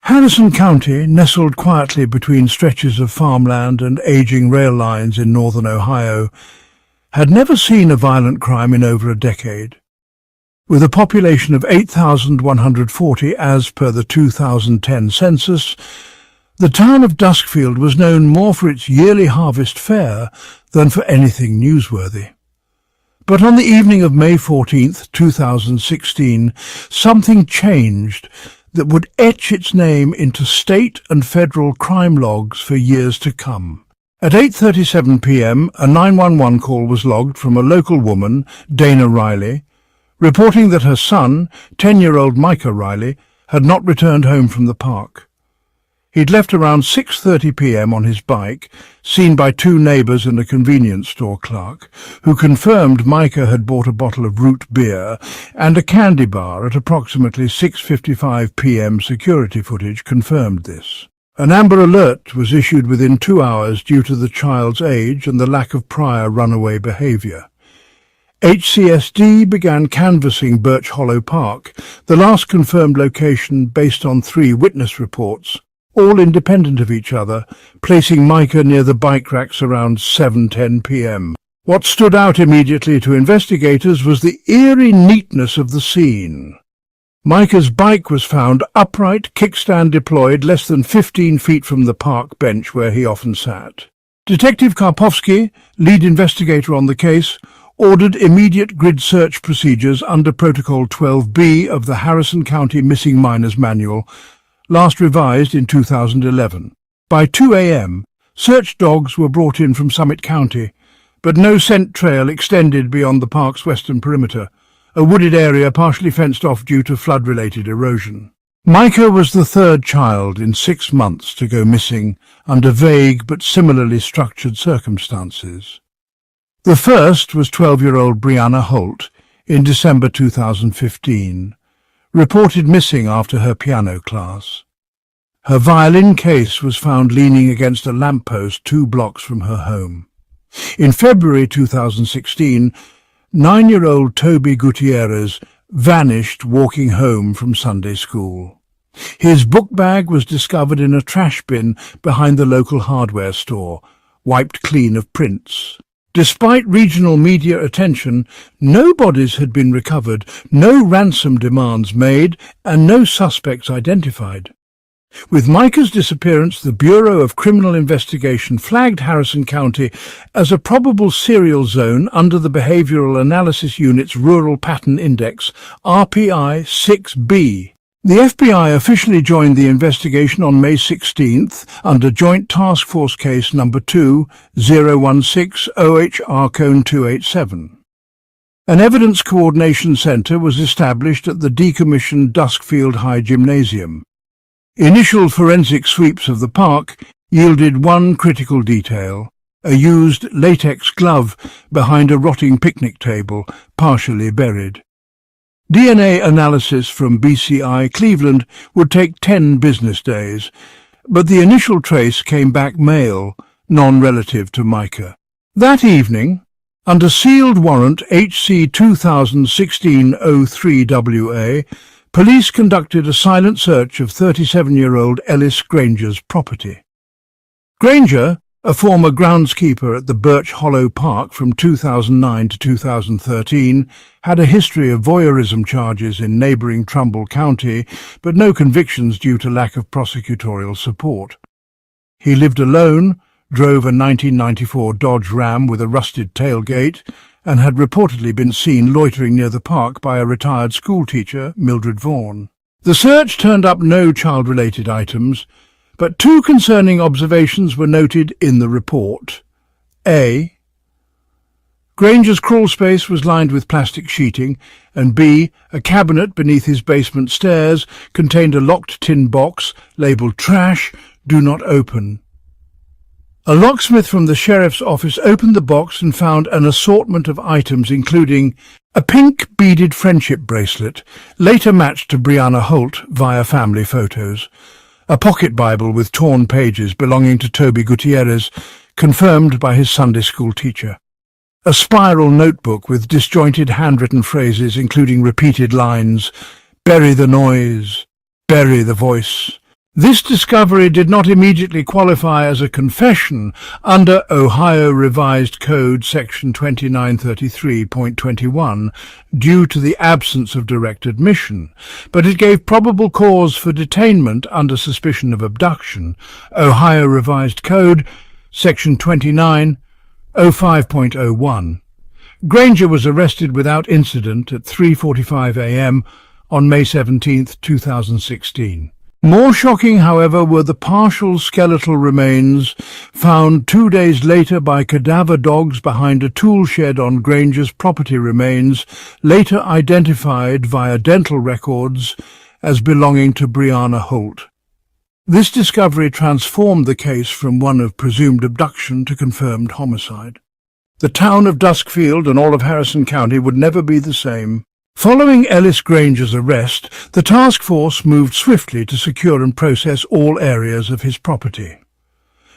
Harrison County, nestled quietly between stretches of farmland and aging rail lines in northern Ohio, had never seen a violent crime in over a decade. With a population of 8,140 as per the 2010 census, the town of Duskfield was known more for its yearly harvest fair than for anything newsworthy. But on the evening of May 14, 2016, something changed that would etch its name into state and federal crime logs for years to come. At 8:37 p.m, a 911 call was logged from a local woman, Dana Riley, reporting that her son, 10-year-old Micah Riley, had not returned home from the park. He'd left around 6:30 p.m. on his bike, seen by two neighbours and a convenience store clerk, who confirmed Micah had bought a bottle of root beer and a candy bar at approximately 6:55 p.m. Security footage confirmed this. An Amber Alert was issued within 2 hours due to the child's age and the lack of prior runaway behaviour. HCSD began canvassing Birch Hollow Park, the last confirmed location based on 3 witness reports, all independent of each other, placing Micah near the bike racks around 7:10 p.m. What stood out immediately to investigators was the eerie neatness of the scene. Micah's bike was found upright, kickstand deployed, less than 15 feet from the park bench where he often sat. Detective Karpovsky, lead investigator on the case, ordered immediate grid search procedures under Protocol 12B of the Harrison County Missing Minors Manual, last revised in 2011. By 2 a.m, search dogs were brought in from Summit County, but no scent trail extended beyond the park's western perimeter, a wooded area partially fenced off due to flood-related erosion. Micah was the third child in 6 months to go missing under vague but similarly structured circumstances. The first was 12-year-old Brianna Holt in December 2015. Reported missing after her piano class. Her violin case was found leaning against a lamppost 2 blocks from her home. In February 2016, 9-year-old Toby Gutierrez vanished walking home from Sunday school. His book bag was discovered in a trash bin behind the local hardware store, wiped clean of prints. Despite regional media attention, no bodies had been recovered, no ransom demands made, and no suspects identified. With Micah's disappearance, the Bureau of Criminal Investigation flagged Harrison County as a probable serial zone under the Behavioral Analysis Unit's Rural Pattern Index, RPI 6B. The FBI officially joined the investigation on May 16th under Joint Task Force Case No. 2-016-OHR-287. An Evidence Coordination Centre was established at the decommissioned Duskfield High Gymnasium. Initial forensic sweeps of the park yielded one critical detail: a used latex glove behind a rotting picnic table, partially buried. DNA analysis from BCI Cleveland would take 10 business days, but the initial trace came back male, non-relative to Micah. That evening, under sealed warrant HC 2016-03WA, police conducted a silent search of 37-year-old Ellis Granger's property. Granger, a former groundskeeper at the Birch Hollow Park from 2009 to 2013, had a history of voyeurism charges in neighbouring Trumbull County, but no convictions due to lack of prosecutorial support. He lived alone, drove a 1994 Dodge Ram with a rusted tailgate, and had reportedly been seen loitering near the park by a retired schoolteacher, Mildred Vaughan. The search turned up no child-related items, but 2 concerning observations were noted in the report. A. Granger's crawl space was lined with plastic sheeting, and B. A cabinet beneath his basement stairs contained a locked tin box labelled "Trash, Do Not Open." A locksmith from the sheriff's office opened the box and found an assortment of items including a pink beaded friendship bracelet, later matched to Brianna Holt via family photos, a pocket Bible with torn pages belonging to Toby Gutierrez, confirmed by his Sunday school teacher, a spiral notebook with disjointed handwritten phrases including repeated lines: "Bury the noise, bury the voice, This discovery did not immediately qualify as a confession under Ohio Revised Code Section 2933.21 due to the absence of direct admission, but it gave probable cause for detainment under suspicion of abduction. Ohio Revised Code Section 2905.01. Granger was arrested without incident at 3:45 a.m. on May 17, 2016. More shocking, however, were the partial skeletal remains found 2 days later by cadaver dogs behind a tool shed on Granger's property, remains later identified via dental records as belonging to Brianna Holt. This discovery transformed the case from one of presumed abduction to confirmed homicide. The town of Duskfield and all of Harrison County would never be the same. Following Ellis Granger's arrest, the task force moved swiftly to secure and process all areas of his property.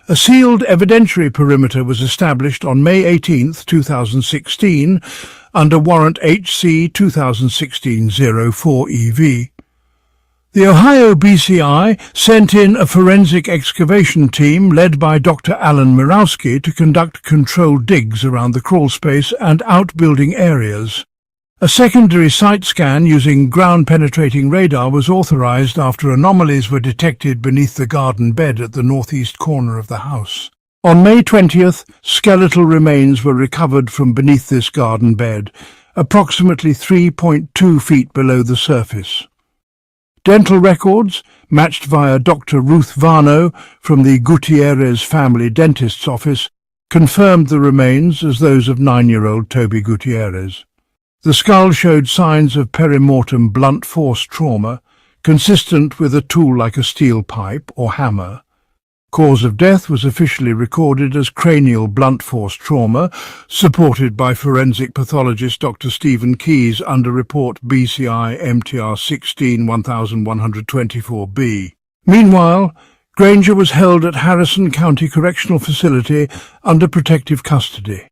A sealed evidentiary perimeter was established on May 18, 2016, under warrant HC 2016-04 EV. The Ohio BCI sent in a forensic excavation team led by Dr. Alan Mirowski to conduct controlled digs around the crawlspace and outbuilding areas. A secondary site scan using ground-penetrating radar was authorized after anomalies were detected beneath the garden bed at the northeast corner of the house. On May 20th, skeletal remains were recovered from beneath this garden bed, approximately 3.2 feet below the surface. Dental records, matched via Dr. Ruth Varno from the Gutierrez family dentist's office, confirmed the remains as those of 9-year-old Toby Gutierrez. The skull showed signs of perimortem blunt force trauma, consistent with a tool like a steel pipe or hammer. Cause of death was officially recorded as cranial blunt force trauma, supported by forensic pathologist Dr. Stephen Keyes under report BCI MTR 16-1124B. Meanwhile, Granger was held at Harrison County Correctional Facility under protective custody.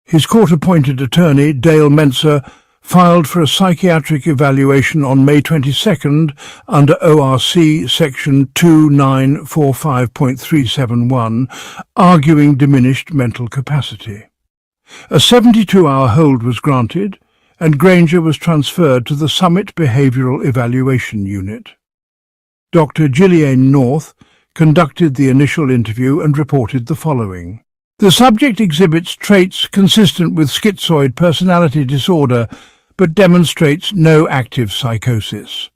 His court-appointed attorney, Dale Menser, filed for a psychiatric evaluation on May 22nd under ORC Section 2945.371, arguing diminished mental capacity. A 72-hour hold was granted, and Granger was transferred to the Summit Behavioral Evaluation Unit. Dr. Gillian North conducted the initial interview and reported the following. The subject exhibits traits consistent with schizoid personality disorder, but demonstrates no active psychosis.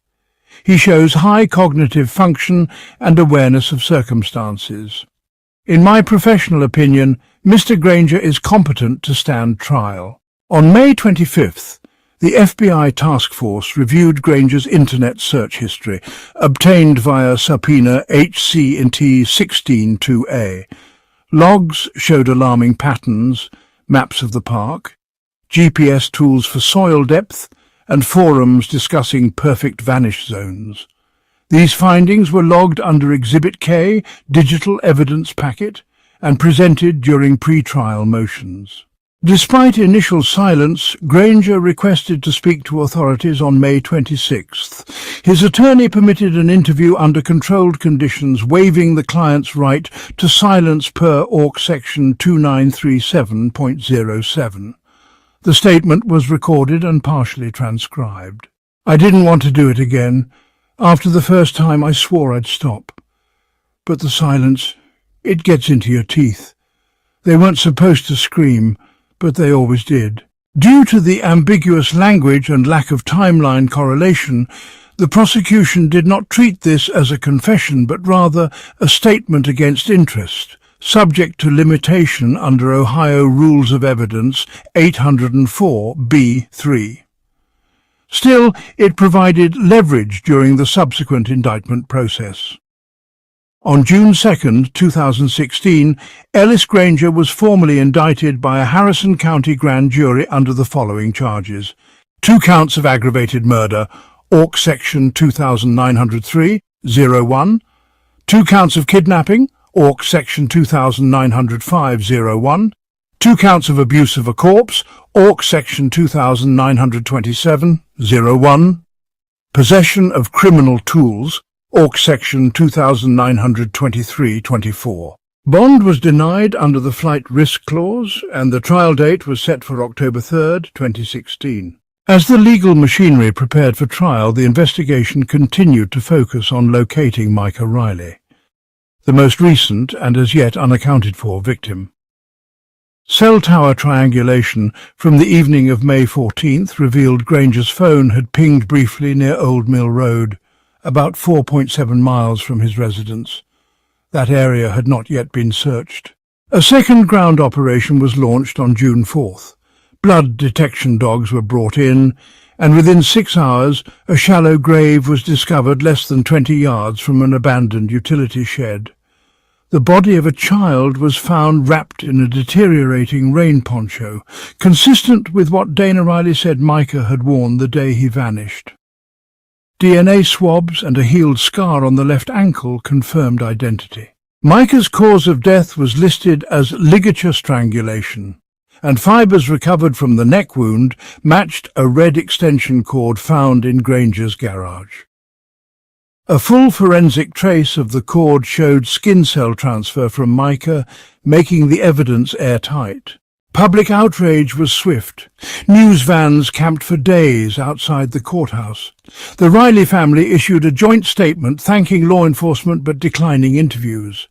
He shows high cognitive function and awareness of circumstances. In my professional opinion, Mr. Granger is competent to stand trial. On May 25th, the FBI task force reviewed Granger's internet search history, obtained via subpoena HC&T 16-2A. Logs showed alarming patterns, maps of the park, GPS tools for soil depth, and forums discussing perfect vanish zones. These findings were logged under Exhibit K, Digital Evidence Packet, and presented during pre-trial motions. Despite initial silence, Granger requested to speak to authorities on May 26th. His attorney permitted an interview under controlled conditions, waiving the client's right to silence per ORC Section 2937.07. The statement was recorded and partially transcribed. I didn't want to do it again. After the first time, I swore I'd stop. But the silence, it gets into your teeth. They weren't supposed to scream, but they always did. Due to the ambiguous language and lack of timeline correlation, the prosecution did not treat this as a confession, but rather a statement against interest, subject to limitation under Ohio Rules of Evidence 804b3. Still, it provided leverage during the subsequent indictment process. On June 2, 2016, Ellis Granger was formally indicted by a Harrison County grand jury under the following charges. 2 counts of aggravated murder, ORC Section 2903-01. 2 counts of kidnapping, ORC Section 2905-01. 2 counts of abuse of a corpse, ORC Section 2927-01. Possession of criminal tools, Orc Section 2923-24. Bond was denied under the Flight Risk Clause, and the trial date was set for October 3, 2016. As the legal machinery prepared for trial, the investigation continued to focus on locating Micah Riley, the most recent and as yet unaccounted for victim. Cell tower triangulation from the evening of May 14th revealed Granger's phone had pinged briefly near Old Mill Road, about 4.7 miles from his residence. That area had not yet been searched. A second ground operation was launched on June 4th. Blood detection dogs were brought in, and within 6 hours a shallow grave was discovered less than 20 yards from an abandoned utility shed. The body of a child was found wrapped in a deteriorating rain poncho, consistent with what Dana Riley said Micah had worn the day he vanished. DNA swabs and a healed scar on the left ankle confirmed identity. Micah's cause of death was listed as ligature strangulation, and fibres recovered from the neck wound matched a red extension cord found in Granger's garage. A full forensic trace of the cord showed skin cell transfer from Micah, making the evidence airtight. Public outrage was swift. News vans camped for days outside the courthouse. The Riley family issued a joint statement thanking law enforcement but declining interviews.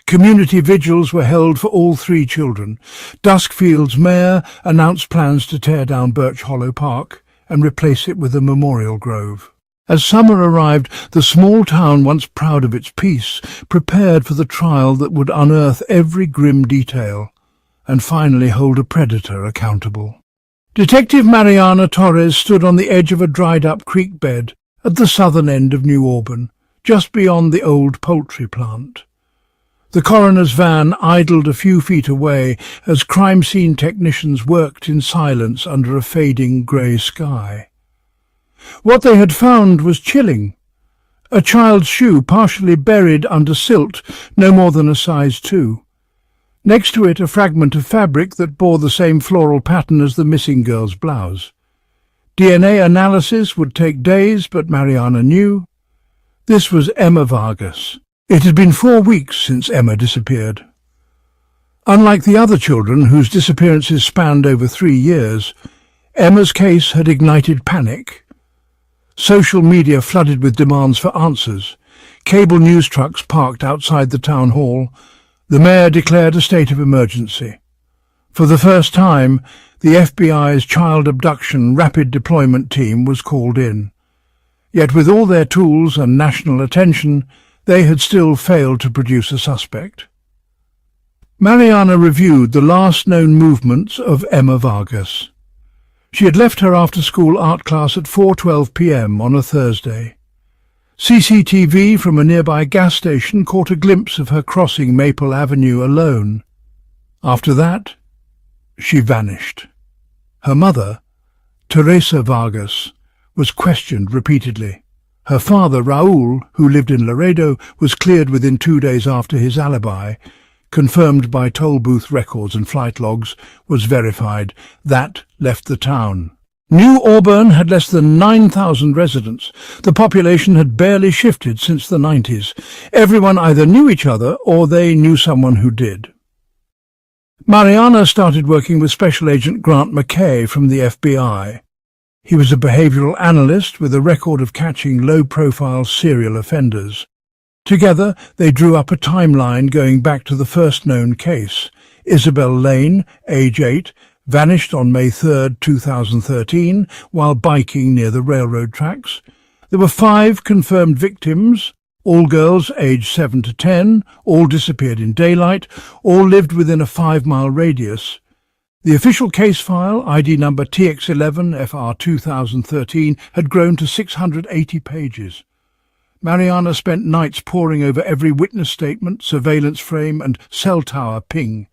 Community vigils were held for all 3 children. Duskfield's mayor announced plans to tear down Birch Hollow Park and replace it with a memorial grove. As summer arrived, the small town, once proud of its peace, prepared for the trial that would unearth every grim detail and finally hold a predator accountable. Detective Mariana Torres stood on the edge of a dried-up creek bed at the southern end of New Auburn, just beyond the old poultry plant. The coroner's van idled a few feet away as crime scene technisians worked in silence under a fading grey sky. What they had found was chilling. A child's shoe partially buried under silt, no more than a size 2. Next to it a fragment of fabric that bore the same floral pattern as the missing girl's blouse. DNA analysis would take days, but Mariana knew. This was Emma Vargas. It had been 4 weeks since Emma disappeared. Unlike the other children, whose disappearances spanned over 3 years, Emma's case had ignited panic. Social media flooded with demands for answers. Cable news trucks parked outside the town hall. The mayor declared a state of emergency. For the first time, the FBI's Child Abduction Rapid Deployment Team was called in. Yet with all their tools and national attention, they had still failed to produce a suspect. Mariana reviewed the last known movements of Emma Vargas. She had left her after-school art class at 4:12 p.m. on a Thursday. CCTV from a nearby gas station caught a glimpse of her crossing Maple Avenue alone. After that, she vanished. Her mother, Teresa Vargas, was questioned repeatedly. Her father, Raul, who lived in Laredo, was cleared within 2 days after his alibi, confirmed by toll booth records and flight logs, was verified. That left the town. New Auburn had less than 9,000 residents. The population had barely shifted since the 90s. Everyone either knew each other or they knew someone who did. Mariana started working with Special Agent Grant McKay from the FBI. He was a behavioral analyst with a record of catching low-profile serial offenders. Together, they drew up a timeline going back to the first known case. Isabel Lane, age 8, vanished on May 3, 2013, while biking near the railroad tracks. There were 5 confirmed victims, all girls aged 7 to 10, all disappeared in daylight, all lived within a 5-mile radius. The official case file, ID number TX11 FR 2013, had grown to 680 pages. Mariana spent nights poring over every witness statement, surveillance frame and cell tower ping.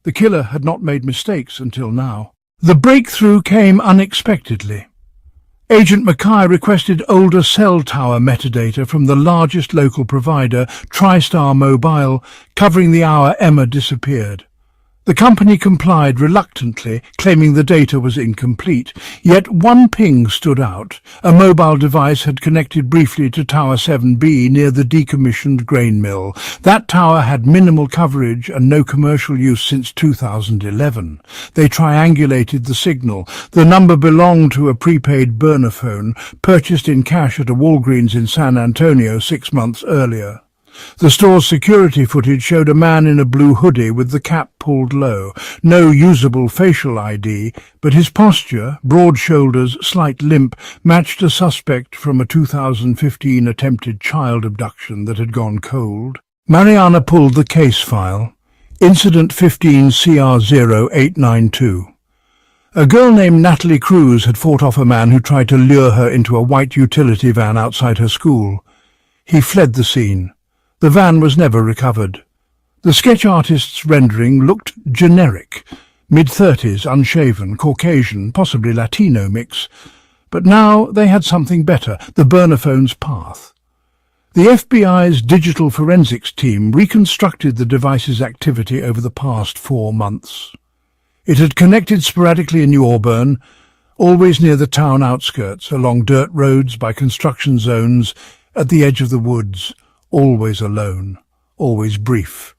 The killer had not made mistakes until now. The breakthrough came unexpectedly. Agent Mackay requested older cell tower metadata from the largest local provider, TriStar Mobile, covering the hour Emma disappeared. The company complied reluctantly, claiming the data was incomplete. Yet one ping stood out. A mobile device had connected briefly to Tower 7B near the decommissioned grain mill. That tower had minimal coverage and no commercial use since 2011. They triangulated the signal. The number belonged to a prepaid burner phone, purchased in cash at a Walgreens in San Antonio 6 months earlier. The store's security footage showed a man in a blue hoodie with the cap pulled low. No usable facial ID, but his posture, broad shoulders, slight limp, matched a suspect from a 2015 attempted child abduction that had gone cold. Mariana pulled the case file. Incident 15CR0892. A girl named Natalie Cruz had fought off a man who tried to lure her into a white utility van outside her school. He fled the scene. The van was never recovered. The sketch artist's rendering looked generic, mid-30s, unshaven, Caucasian, possibly Latino mix. But now they had something better, the burner phone's path. The FBI's digital forensics team reconstructed the device's activity over the past 4 months. It had connected sporadically in New Auburn, always near the town outskirts, along dirt roads, by construction zones, at the edge of the woods. Always alone, always brief.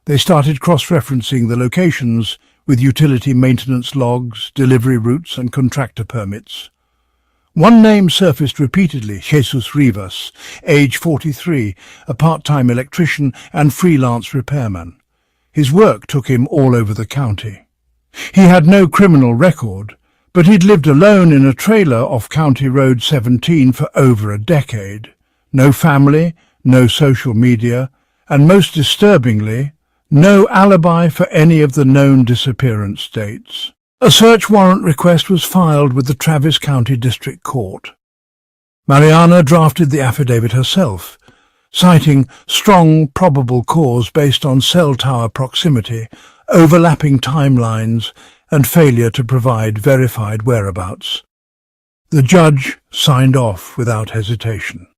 They started cross-referencing the locations with utility maintenance logs, delivery routes and contractor permits. One name surfaced repeatedly: Jesus Rivas, age 43, a part-time electrician and freelance repairman. His work took him all over the county. He had no criminal record, but he'd lived alone in a trailer off County Road 17 for over a decade. No family, no social media, and most disturbingly, no alibi for any of the known disappearance dates. A search warrant request was filed with the Travis County District Court. Mariana drafted the affidavit herself, citing strong probable cause based on cell tower proximity, overlapping timelines, and failure to provide verified whereabouts. The judge signed off without hesitation.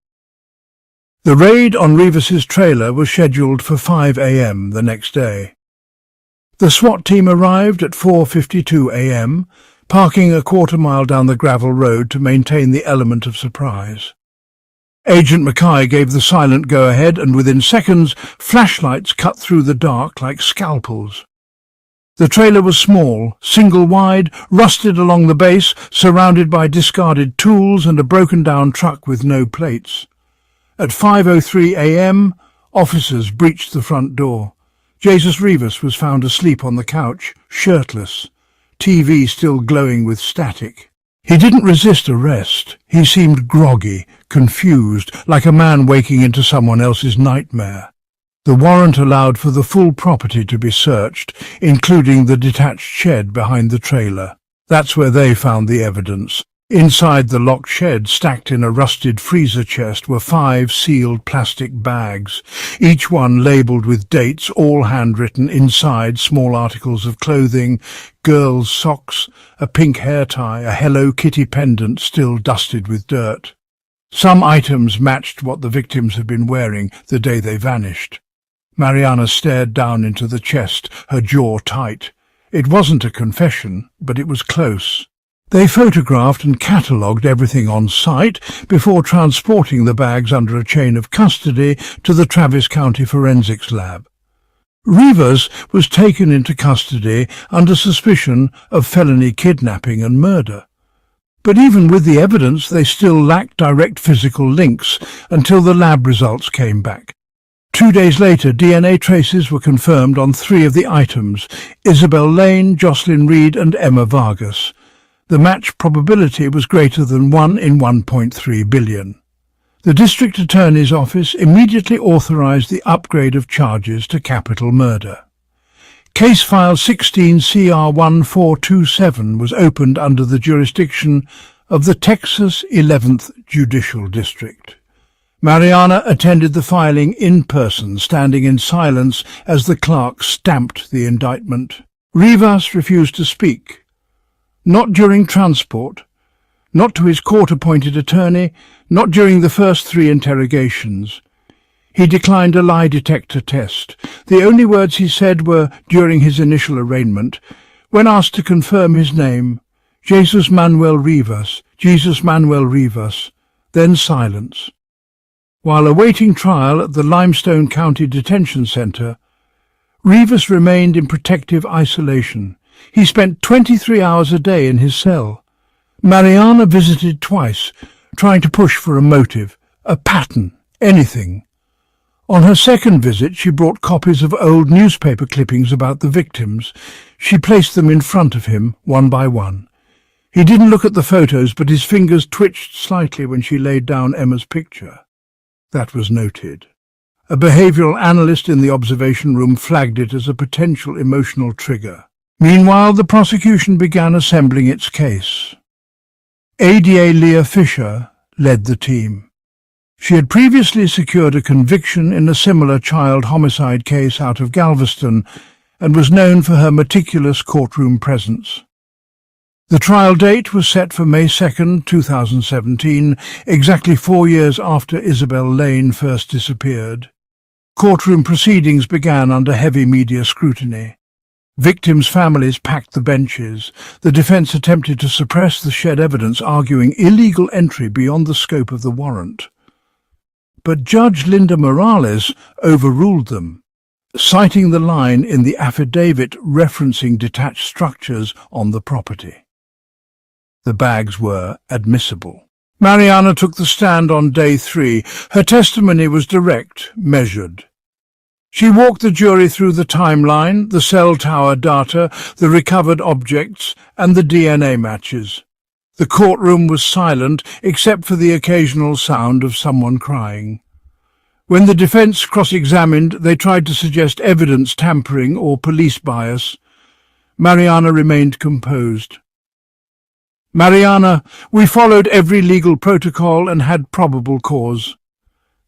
The raid on Rivas's trailer was scheduled for 5 a.m. the next day. The SWAT team arrived at 4:52 a.m., parking a quarter-mile down the gravel road to maintain the element of surprise. Agent Mackay gave the silent go-ahead, and within seconds, flashlights cut through the dark like scalpels. The trailer was small, single-wide, rusted along the base, surrounded by discarded tools and a broken-down truck with no plates. At 5:03 a.m., officers breached the front door. Jesus Rivas was found asleep on the couch, shirtless, TV still glowing with static. He didn't resist arrest. He seemed groggy, confused, like a man waking into someone else's nightmare. The warrant allowed for the full property to be searched, including the detached shed behind the trailer. That's where they found the evidence. Inside the locked shed, stacked in a rusted freezer chest, were 5 sealed plastic bags, each one labelled with dates, all handwritten. Inside, small articles of clothing, girls' socks, a pink hair tie, a Hello Kitty pendant still dusted with dirt. Some items matched what the victims had been wearing the day they vanished. Mariana stared down into the chest, her jaw tight. It wasn't a confession, but it was close. They photographed and catalogued everything on site before transporting the bags under a chain of custody to the Travis County Forensics Lab. Rivas was taken into custody under suspicion of felony kidnapping and murder. But even with the evidence, they still lacked direct physical links until the lab results came back. 2 days later, DNA traces were confirmed on 3 of the items: Isabel Lane, Jocelyn Reed and Emma Vargas. The match probability was greater than 1 in 1.3 billion. The District Attorney's Office immediately authorized the upgrade of charges to capital murder. Case file 16CR1427 was opened under the jurisdiction of the Texas 11th Judicial District. Mariana attended the filing in person, standing in silence as the clerk stamped the indictment. Rivas refused to speak. Not during transport, not to his court-appointed attorney, not during the first 3 interrogations. He declined a lie detector test. The only words he said were, during his initial arraignment, when asked to confirm his name, Jesus Manuel Rivas, Jesus Manuel Rivas, then silence. While awaiting trial at the Limestone County Detention Centre, Rivas remained in protective isolation. He spent 23 hours a day in his cell. Mariana visited twice, trying to push for a motive, a pattern, anything. On her second visit, she brought copies of old newspaper clippings about the victims. She placed them in front of him, one by one. He didn't look at the photos, but his fingers twitched slightly when she laid down Emma's picture. That was noted. A behavioral analyst in the observation room flagged it as a potential emotional trigger. Meanwhile, the prosecution began assembling its case. ADA Leah Fisher led the team. She had previously secured a conviction in a similar child homicide case out of Galveston and was known for her meticulous courtroom presence. The trial date was set for May 2, 2017, exactly 4 years after Isabel Lane first disappeared. Courtroom proceedings began under heavy media scrutiny. Victims' families packed the benches. The defense attempted to suppress the shed evidence, arguing illegal entry beyond the scope of the warrant. But Judge Linda Morales overruled them, citing the line in the affidavit referencing detached structures on the property. The bags were admissible. Mariana took the stand on day 3. Her testimony was direct, measured. She walked the jury through the timeline, the cell tower data, the recovered objects, and the DNA matches. The courtroom was silent, except for the occasional sound of someone crying. When the defense cross-examined, they tried to suggest evidence tampering or police bias. Mariana remained composed. Mariana, we followed every legal protocol and had probable cause.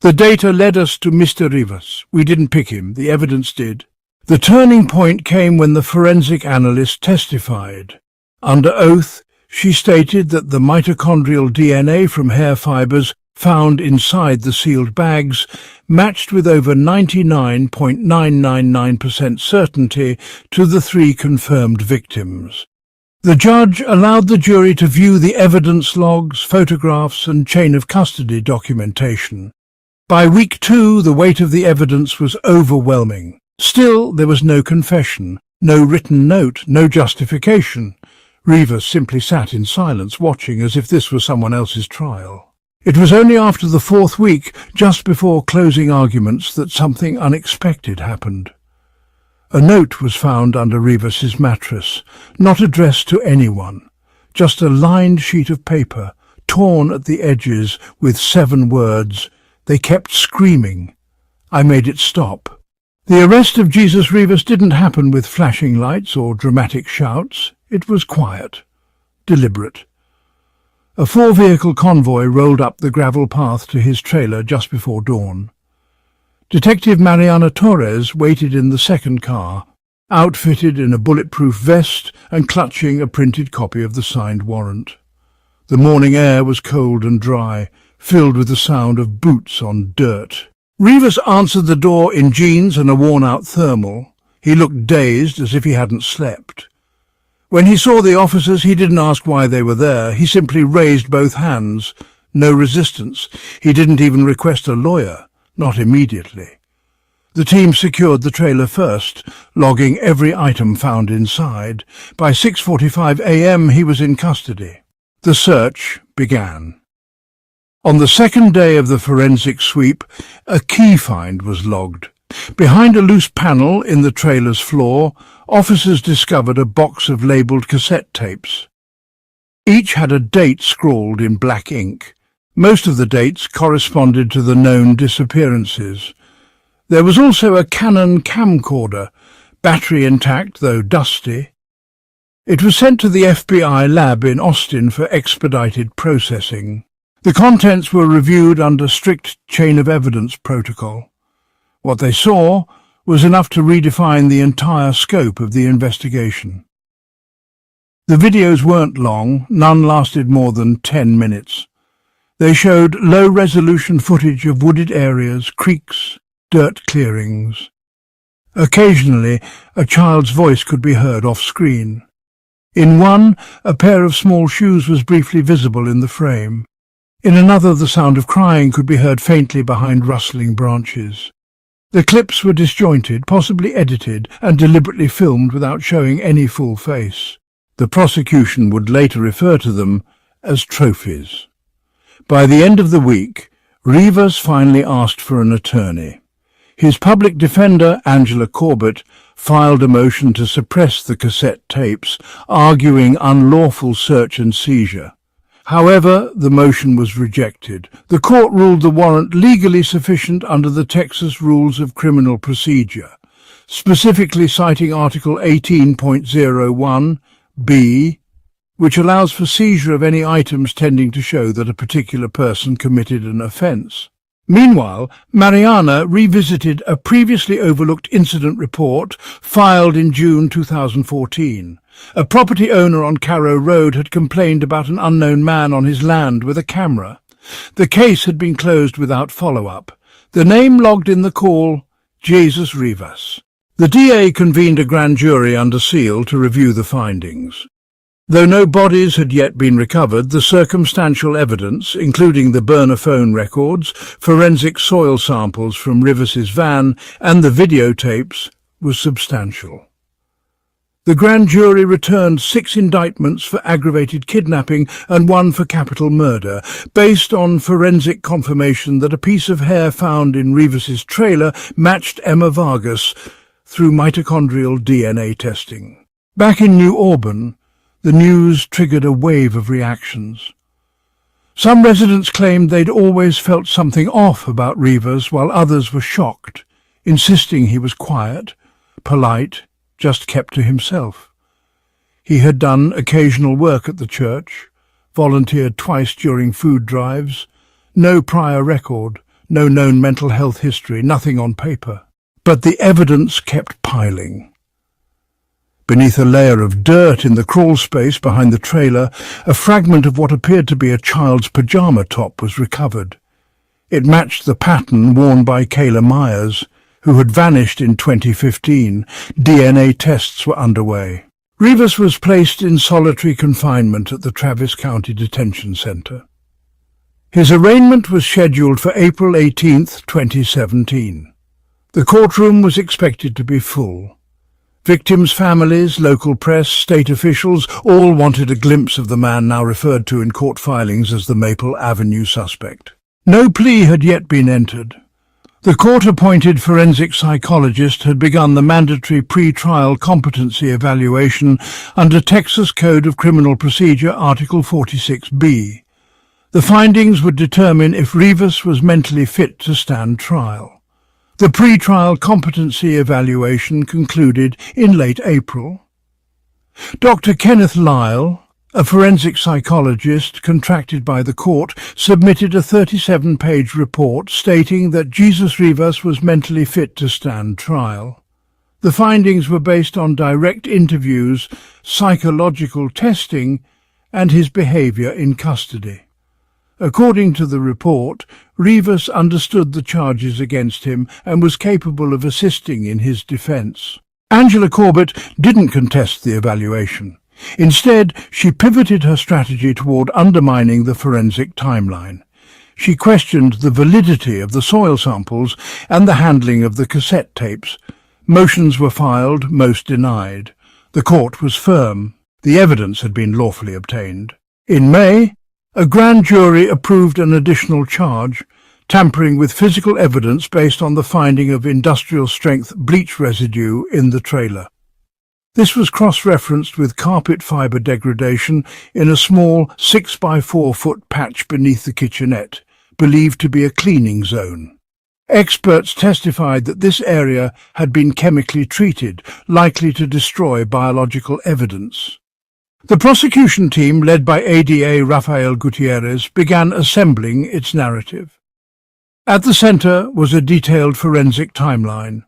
The data led us to Mr. Rivas. We didn't pick him, the evidence did. The turning point came when the forensic analyst testified. Under oath, she stated that the mitochondrial DNA from hair fibers found inside the sealed bags matched with over 99.999% certainty to the 3 confirmed victims. The judge allowed the jury to view the evidence logs, photographs, and chain of custody documentation. By week 2, the weight of the evidence was overwhelming. Still, there was no confession, no written note, no justification. Rivas simply sat in silence, watching as if this was someone else's trial. It was only after the 4th week, just before closing arguments, that something unexpected happened. A note was found under Rivas's mattress, not addressed to anyone, just a lined sheet of paper, torn at the edges with 7 words. They kept screaming. I made it stop. The arrest of Jesus Rivas didn't happen with flashing lights or dramatic shouts. It was quiet, deliberate. A 4-vehicle convoy rolled up the gravel path to his trailer just before dawn. Detective Mariana Torres waited in the second car, outfitted in a bulletproof vest and clutching a printed copy of the signed warrant. The morning air was cold and dry, filled with the sound of boots on dirt. Rivas answered the door in jeans and a worn-out thermal. He looked dazed, as if he hadn't slept. When he saw the officers, he didn't ask why they were there. He simply raised both hands. No resistance. He didn't even request a lawyer. Not immediately. The team secured the trailer first, logging every item found inside. By 6:45 a.m. he was in custody. The search began. On the second day of the forensic sweep, a key find was logged. Behind a loose panel in the trailer's floor, officers discovered a box of labelled cassette tapes. Each had a date scrawled in black ink. Most of the dates corresponded to the known disappearances. There was also a Canon camcorder, battery intact though dusty. It was sent to the FBI lab in Austin for expedited processing. The contents were reviewed under strict chain of evidence protocol. What they saw was enough to redefine the entire scope of the investigation. The videos weren't long, none lasted more than 10 minutes. They showed low-resolution footage of wooded areas, creeks, dirt clearings. Occasionally, a child's voice could be heard off-screen. In one, a pair of small shoes was briefly visible in the frame. In another, the sound of crying could be heard faintly behind rustling branches. The clips were disjointed, possibly edited, and deliberately filmed without showing any full face. The prosecution would later refer to them as trophies. By the end of the week, Rivas finally asked for an attorney. His public defender, Angela Corbett, filed a motion to suppress the cassette tapes, arguing unlawful search and seizure. However, the motion was rejected. The court ruled the warrant legally sufficient under the Texas Rules of Criminal Procedure, specifically citing Article 18.01b, which allows for seizure of any items tending to show that a particular person committed an offence. Meanwhile, Mariana revisited a previously overlooked incident report filed in June 2014. A property owner on Carrow Road had complained about an unknown man on his land with a camera. The case had been closed without follow-up. The name logged in the call, Jesus Rivas. The DA convened a grand jury under seal to review the findings. Though no bodies had yet been recovered, the circumstantial evidence, including the burner phone records, forensic soil samples from Rivas's van, and the videotapes, was substantial. The grand jury returned 6 indictments for aggravated kidnapping and 1 for capital murder, based on forensic confirmation that a piece of hair found in Rivas's trailer matched Emma Vargas through mitochondrial DNA testing. Back in New Auburn, the news triggered a wave of reactions. Some residents claimed they'd always felt something off about Rivas, while others were shocked, insisting he was quiet, polite, just kept to himself. He had done occasional work at the church, volunteered twice during food drives, no prior record, no known mental health history, nothing on paper. But the evidence kept piling. Beneath a layer of dirt in the crawl space behind the trailer, a fragment of what appeared to be a child's pajama top was recovered. It matched the pattern worn by Kayla Myers, who had vanished in 2015. DNA tests were underway. Rivas was placed in solitary confinement at the Travis County Detention Center. His arraignment was scheduled for April 18, 2017. The courtroom was expected to be full. Victims' families, local press, state officials all wanted a glimpse of the man now referred to in court filings as the Maple Avenue suspect. No plea had yet been entered. The court-appointed forensic psychologist had begun the mandatory pre-trial competency evaluation under Texas Code of Criminal Procedure Article 46B. The findings would determine if Rivas was mentally fit to stand trial. The pre-trial competency evaluation concluded in late April. Dr. Kenneth Lyle, a forensic psychologist contracted by the court, submitted a 37-page report stating that Jesus Rivas was mentally fit to stand trial. The findings were based on direct interviews, psychological testing, and his behavior in custody. According to the report, Rivas understood the charges against him and was capable of assisting in his defense. Angela Corbett didn't contest the evaluation. Instead, she pivoted her strategy toward undermining the forensic timeline. She questioned the validity of the soil samples and the handling of the cassette tapes. Motions were filed, most denied. The court was firm. The evidence had been lawfully obtained. In May, a grand jury approved an additional charge, tampering with physical evidence based on the finding of industrial-strength bleach residue in the trailer. This was cross-referenced with carpet fibre degradation in a small 6-by-4-foot patch beneath the kitchenette, believed to be a cleaning zone. Experts testified that this area had been chemically treated, likely to destroy biological evidence. The prosecution team, led by ADA Rafael Gutierrez, began assembling its narrative. At the center was a detailed forensic timeline.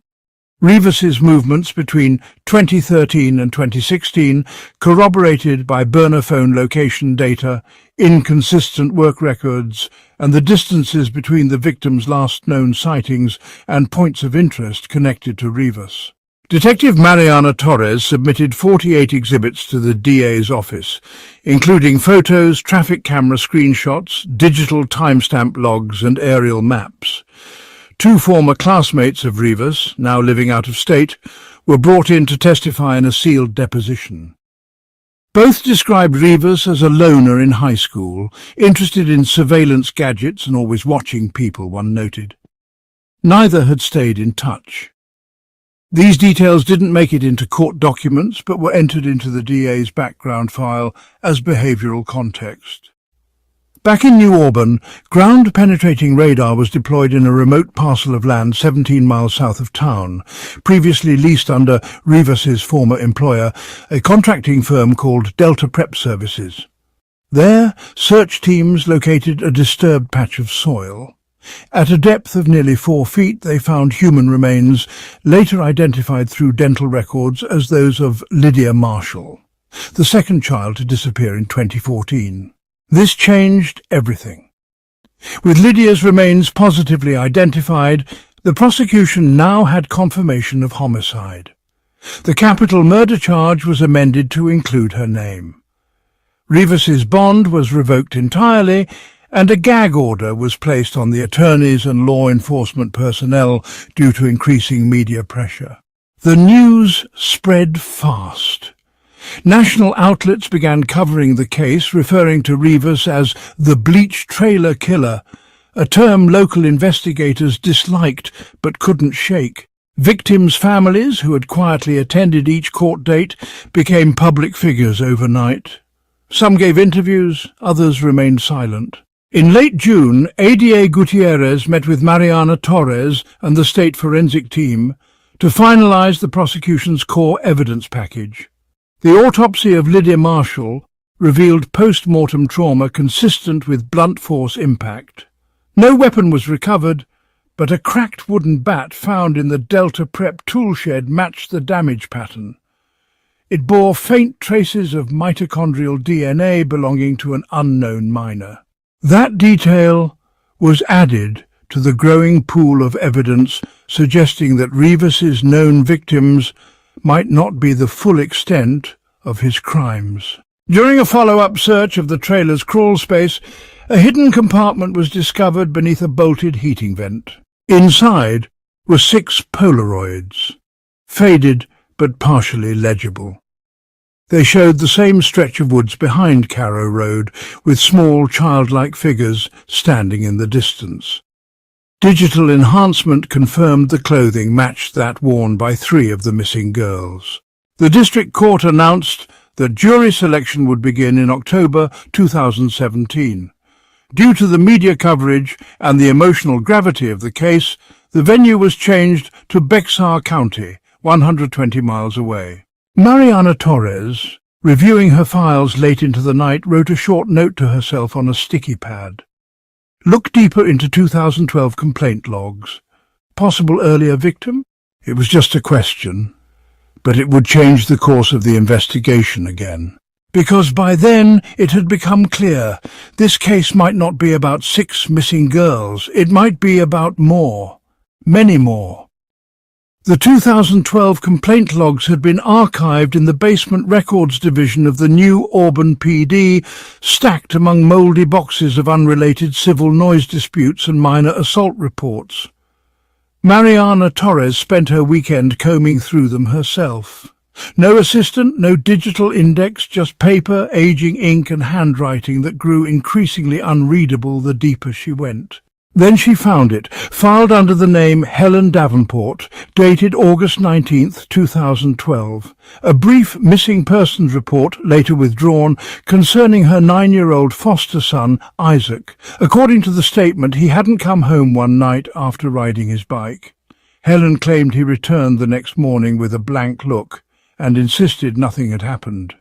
Rivas's movements between 2013 and 2016, corroborated by burner phone location data, inconsistent work records, and the distances between the victim's last known sightings and points of interest connected to Rivas. Detective Mariana Torres submitted 48 exhibits to the DA's office, including photos, traffic camera screenshots, digital timestamp logs and aerial maps. 2 former classmates of Rivas, now living out of state, were brought in to testify in a sealed deposition. Both described Rivas as a loner in high school, interested in surveillance gadgets and always watching people, one noted. Neither had stayed in touch. These details didn't make it into court documents, but were entered into the DA's background file as behavioural context. Back in New Auburn, ground-penetrating radar was deployed in a remote parcel of land 17 miles south of town, previously leased under Rivas's former employer, a contracting firm called Delta Prep Services. There, search teams located a disturbed patch of soil. At a depth of nearly 4 feet, they found human remains, later identified through dental records as those of Lydia Marshall, the second child to disappear in 2014. This changed everything. With Lydia's remains positively identified, the prosecution now had confirmation of homicide. The capital murder charge was amended to include her name. Rivas's bond was revoked entirely, and a gag order was placed on the attorneys and law enforcement personnel due to increasing media pressure. The news spread fast. National outlets began covering the case, referring to Rivas as the bleach trailer killer, a term local investigators disliked but couldn't shake. Victims' families, who had quietly attended each court date, became public figures overnight. Some gave interviews, others remained silent. In late June, ADA Gutierrez met with Mariana Torres and the state forensic team to finalize the prosecution's core evidence package. The autopsy of Lydia Marshall revealed post-mortem trauma consistent with blunt force impact. No weapon was recovered, but a cracked wooden bat found in the Delta Prep toolshed matched the damage pattern. It bore faint traces of mitochondrial DNA belonging to an unknown minor. That detail was added to the growing pool of evidence suggesting that Rivas's known victims might not be the full extent of his crimes. During a follow-up search of the trailer's crawl space, a hidden compartment was discovered beneath a bolted heating vent. Inside were 6 Polaroids, faded but partially legible. They showed the same stretch of woods behind Carrow Road, with small childlike figures standing in the distance. Digital enhancement confirmed the clothing matched that worn by 3 of the missing girls. The district court announced that jury selection would begin in October 2017. Due to the media coverage and the emotional gravity of the case, the venue was changed to Bexar County, 120 miles away. Mariana Torres, reviewing her files late into the night, wrote a short note to herself on a sticky pad. Look deeper into 2012 complaint logs. Possible earlier victim? It was just a question, but it would change the course of the investigation again. Because by then it had become clear this case might not be about 6 missing girls. It might be about more, many more. The 2012 complaint logs had been archived in the basement records division of the New Auburn PD, stacked among mouldy boxes of unrelated civil noise disputes and minor assault reports. Mariana Torres spent her weekend combing through them herself. No assistant, no digital index, just paper, aging ink and handwriting that grew increasingly unreadable the deeper she went. Then she found it, filed under the name Helen Davenport, dated August 19, 2012. A brief missing persons report, later withdrawn, concerning her 9-year-old foster son, Isaac. According to the statement, he hadn't come home one night after riding his bike. Helen claimed he returned the next morning with a blank look and insisted nothing had happened.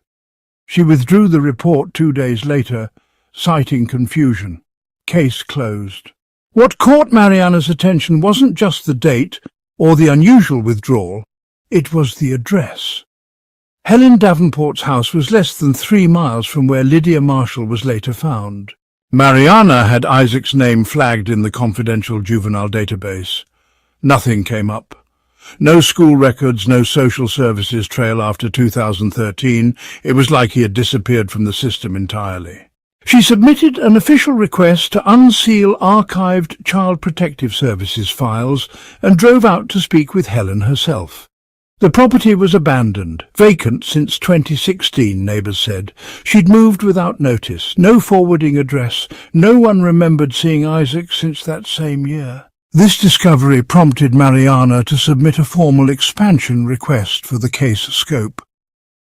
She withdrew the report 2 days later, citing confusion. Case closed. What caught Mariana's attention wasn't just the date or the unusual withdrawal, it was the address. Helen Davenport's house was less than 3 miles from where Lydia Marshall was later found. Mariana had Isaac's name flagged in the confidential juvenile database. Nothing came up. No school records, no social services trail after 2013. It was like he had disappeared from the system entirely. She submitted an official request to unseal archived Child Protective Services files and drove out to speak with Helen herself. The property was abandoned, vacant since 2016, neighbours said. She'd moved without notice, no forwarding address. No one remembered seeing Isaac since that same year. This discovery prompted Mariana to submit a formal expansion request for the case scope.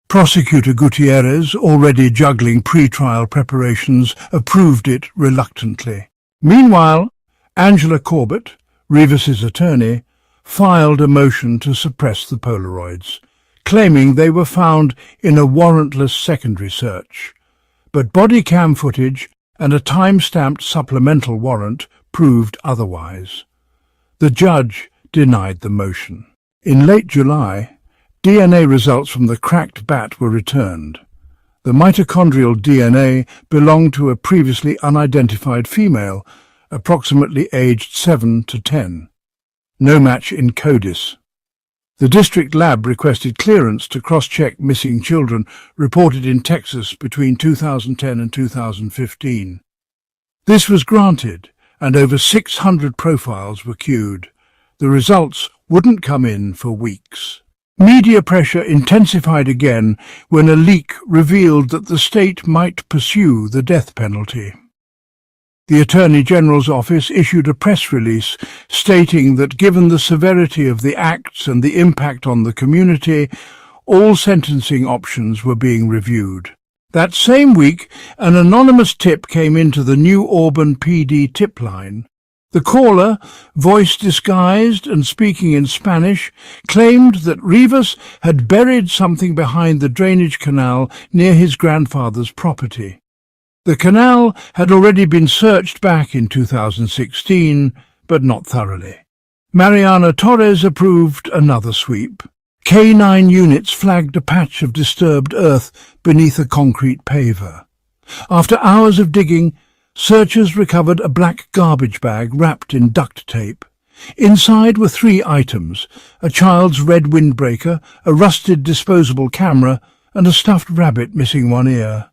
Prosecutor Gutierrez, already juggling pre-trial preparations, approved it reluctantly. Meanwhile, Angela Corbett, Rivas's attorney, filed a motion to suppress the Polaroids, claiming they were found in a warrantless secondary search. But body cam footage and a time-stamped supplemental warrant proved otherwise. The judge denied the motion. In late July, DNA results from the cracked bat were returned. The mitochondrial DNA belonged to a previously unidentified female, approximately aged 7 to 10. No match in CODIS. The district lab requested clearance to cross-check missing children reported in Texas between 2010 and 2015. This was granted, and over 600 profiles were queued. The results wouldn't come in for weeks. Media pressure intensified again when a leak revealed that the state might pursue the death penalty. The Attorney General's office issued a press release stating that given the severity of the acts and the impact on the community, all sentencing options were being reviewed. That same week, an anonymous tip came into the New Auburn PD tip line. The caller, voice disguised and speaking in Spanish, claimed that Rivas had buried something behind the drainage canal near his grandfather's property. The canal had already been searched back in 2016, but not thoroughly. Mariana Torres approved another sweep. K9 units flagged a patch of disturbed earth beneath a concrete paver. After hours of digging, searchers recovered a black garbage bag wrapped in duct tape. Inside were 3 items: a child's red windbreaker, a rusted disposable camera, and a stuffed rabbit missing one ear.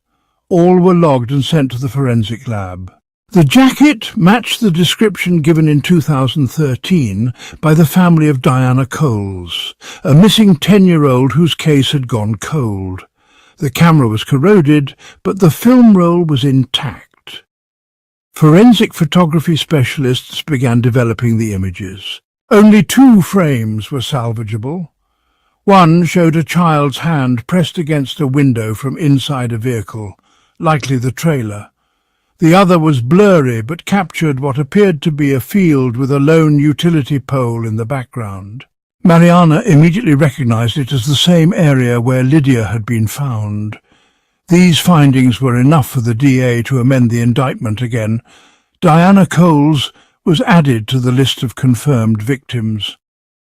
All were logged and sent to the forensic lab. The jacket matched the description given in 2013 by the family of Diana Coles, a missing 10-year-old whose case had gone cold. The camera was corroded, but the film roll was intact. Forensic photography specialists began developing the images. Only 2 frames were salvageable. One showed a child's hand pressed against a window from inside a vehicle, likely the trailer. The other was blurry, but captured what appeared to be a field with a lone utility pole in the background. Mariana immediately recognized it as the same area where Lydia had been found. These findings were enough for the DA to amend the indictment again. Diana Coles was added to the list of confirmed victims.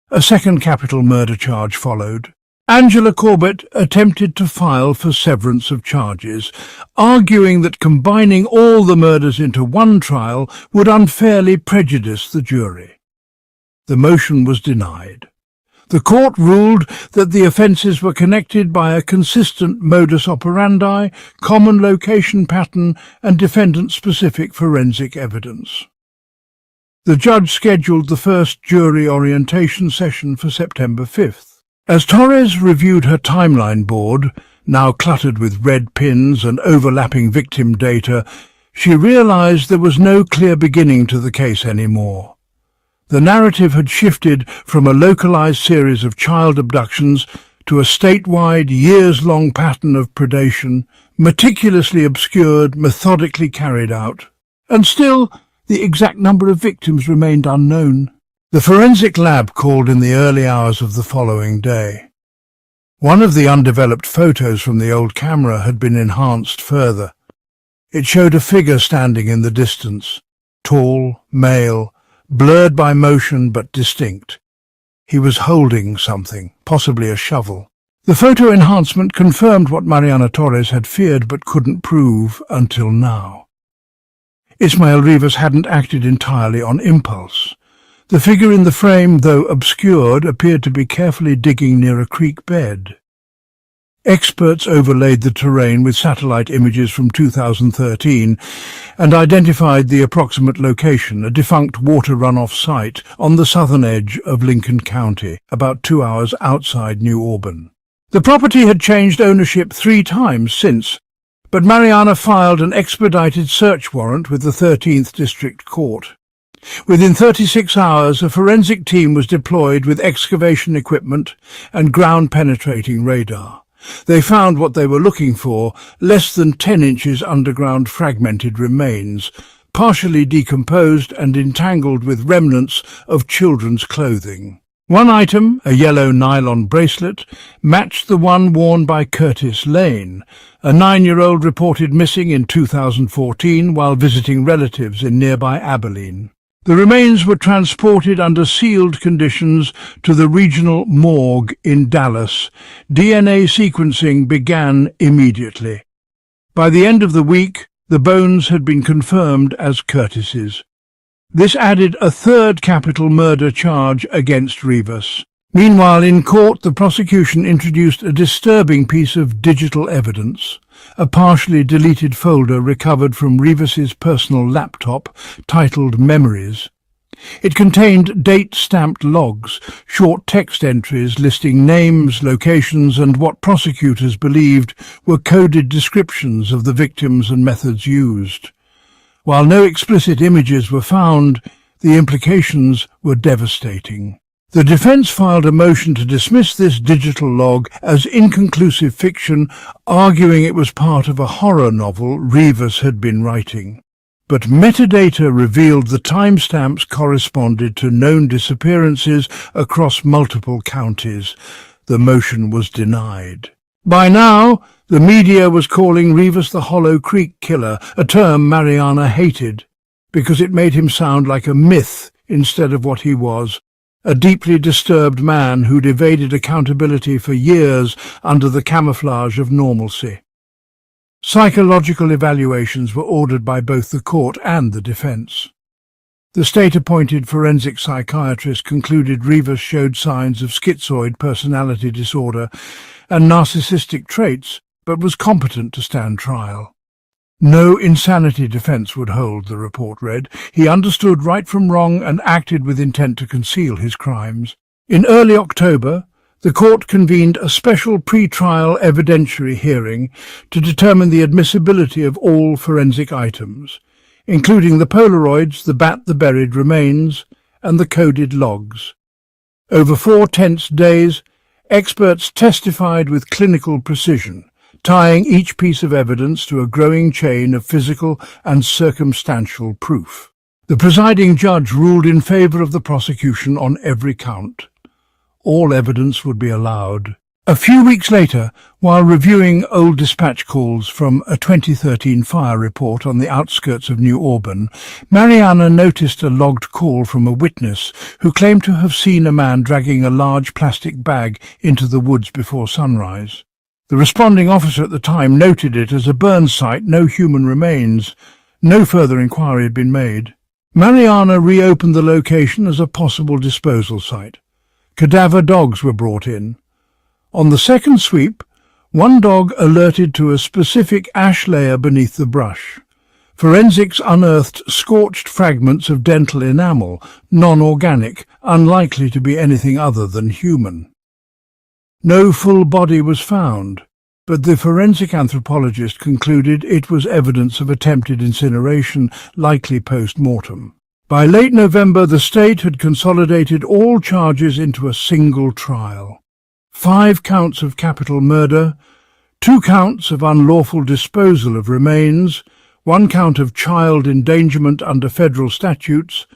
A second capital murder charge followed. Angela Corbett attempted to file for severance of charges, arguing that combining all the murders into one trial would unfairly prejudice the jury. The motion was denied. The court ruled that the offences were connected by a consistent modus operandi, common location pattern, and defendant-specific forensic evidence. The judge scheduled the first jury orientation session for September 5th. As Torres reviewed her timeline board, now cluttered with red pins and overlapping victim data, she realized there was no clear beginning to the case anymore. The narrative had shifted from a localized series of child abductions to a statewide, years-long pattern of predation, meticulously obscured, methodically carried out. And still, the exact number of victims remained unknown. The forensic lab called in the early hours of the following day. One of the undeveloped photos from the old camera had been enhanced further. It showed a figure standing in the distance, tall, male, blurred by motion but distinct. He was holding something, possibly a shovel. The photo enhancement confirmed what Mariana Torres had feared but couldn't prove until now. Ismael Rivas hadn't acted entirely on impulse. The figure in the frame, though obscured, appeared to be carefully digging near a creek bed. Experts overlaid the terrain with satellite images from 2013 and identified the approximate location, a defunct water runoff site on the southern edge of Lincoln County, about 2 hours outside New Auburn. The property had changed ownership 3 times since, but Mariana filed an expedited search warrant with the 13th District Court. Within 36 hours, a forensic team was deployed with excavation equipment and ground-penetrating radar. They found what they were looking for, less than 10 inches underground fragmented remains, partially decomposed and entangled with remnants of children's clothing. One item, a yellow nylon bracelet, matched the one worn by Curtis Lane, a 9-year-old reported missing in 2014 while visiting relatives in nearby Abilene. The remains were transported under sealed conditions to the regional morgue in Dallas. DNA sequencing began immediately. By the end of the week, the bones had been confirmed as Curtis's. This added a 3rd capital murder charge against Rivas. Meanwhile, in court, the prosecution introduced a disturbing piece of digital evidence, a partially deleted folder recovered from Rivas's personal laptop titled Memories. It contained date-stamped logs, short text entries listing names, locations, and what prosecutors believed were coded descriptions of the victims and methods used. While no explicit images were found, the implications were devastating. The defense filed a motion to dismiss this digital log as inconclusive fiction, arguing it was part of a horror novel Rivas had been writing. But metadata revealed the timestamps corresponded to known disappearances across multiple counties. The motion was denied. By now, the media was calling Rivas the Hollow Creek Killer, a term Mariana hated, because it made him sound like a myth instead of what he was. A deeply disturbed man who'd evaded accountability for years under the camouflage of normalcy. Psychological evaluations were ordered by both the court and the defense. The state-appointed forensic psychiatrist concluded Rivas showed signs of schizoid personality disorder and narcissistic traits, but was competent to stand trial. No insanity defense would hold, the report read. He understood right from wrong and acted with intent to conceal his crimes. In early October, the court convened a special pre-trial evidentiary hearing to determine the admissibility of all forensic items, including the Polaroids, the buried remains, and the coded logs. Over 4 tense days, experts testified with clinical precision, tying each piece of evidence to a growing chain of physical and circumstantial proof. The presiding judge ruled in favor of the prosecution on every count. All evidence would be allowed. A few weeks later, while reviewing old dispatch calls from a 2013 fire report on the outskirts of New Auburn, Mariana noticed a logged call from a witness who claimed to have seen a man dragging a large plastic bag into the woods before sunrise. The responding officer at the time noted it as a burn site, no human remains. No further inquiry had been made. Mariana reopened the location as a possible disposal site. Cadaver dogs were brought in. On the second sweep, one dog alerted to a specific ash layer beneath the brush. Forensics unearthed scorched fragments of dental enamel, non-organic, unlikely to be anything other than human. No full body was found, but the forensic anthropologist concluded it was evidence of attempted incineration, likely post-mortem. By late November, the state had consolidated all charges into a single trial. 5 counts of capital murder, 2 counts of unlawful disposal of remains, 1 count of child endangerment under federal statutes,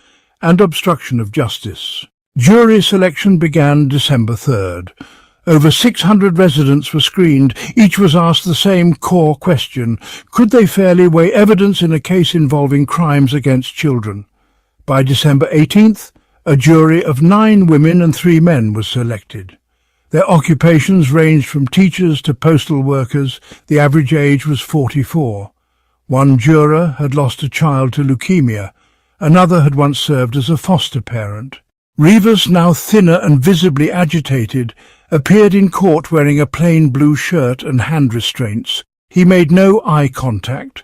and obstruction of justice. Jury selection began December 3rd. Over 600 residents were screened. Each was asked the same core question: could they fairly weigh evidence in a case involving crimes against children? By December 18th, a jury of 9 women and 3 men was selected. Their occupations ranged from teachers to postal workers. The average age was 44. One juror had lost a child to leukemia. Another had once served as a foster parent. Rivas, now thinner and visibly agitated, appeared in court wearing a plain blue shirt and hand restraints. He made no eye contact.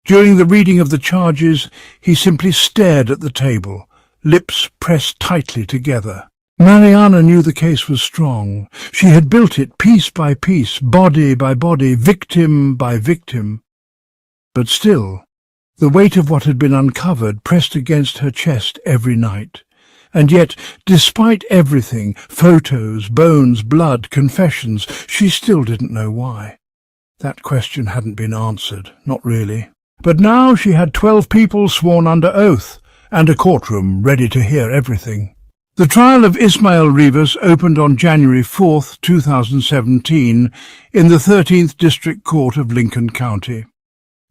During the reading of the charges, he simply stared at the table, lips pressed tightly together. Mariana knew the case was strong. She had built it piece by piece, body by body, victim by victim. But still, the weight of what had been uncovered pressed against her chest every night. And yet, despite everything, photos, bones, blood, confessions, she still didn't know why. That question hadn't been answered, not really. But now she had 12 people sworn under oath, and a courtroom ready to hear everything. The trial of Ismael Rivas opened on January 4, 2017, in the 13th District Court of Lincoln County.